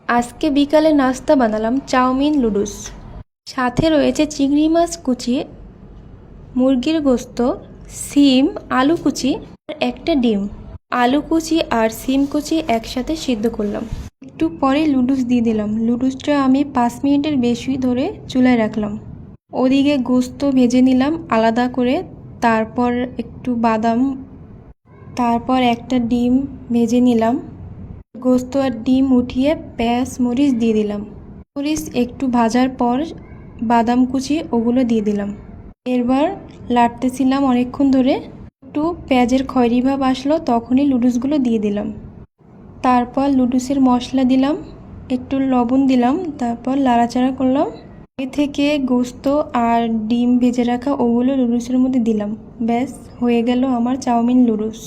আজকে বিকালে নাস্তা বানালাম চাউমিন লুডুস। সাথে রয়েছে চিংড়ি মাছ কুচি, মুরগির গোস্ত, সিম, আলু কুচি আর একটা ডিম। আলু কুচি আর সিম কুচি একসাথে সিদ্ধ করলাম। একটু পরে লুডুস দিয়ে দিলাম। লুডুসটা আমি 5 মিনিটের বেশি ধরে চুলায় রাখলাম। ওদিকে গোস্ত ভেজে নিলাম আলাদা করে, তারপর একটু বাদাম, তারপর একটা ডিম ভেজে নিলাম। গোস্ত আর ডিম উঠিয়ে পেঁয়াজ মরিচ দিয়ে দিলাম। মরিচ একটু ভাজার পর বাদাম কুচি ওগুলো দিয়ে দিলাম। এরবার লাড়তেছিলাম অনেকক্ষণ ধরে। একটু পেঁয়াজের খয়েরি ভাব আসলো তখনই লুডুসগুলো দিয়ে দিলাম। তারপর লুডুসের মশলা দিলাম, একটু লবণ দিলাম, তারপর লাড়াচাড়া করলাম। আগে থেকে গোস্ত আর ডিম ভেজে রাখা ওগুলো লুডুসের মধ্যে দিলাম। ব্যাস হয়ে গেল আমার চাউমিন লুডুস।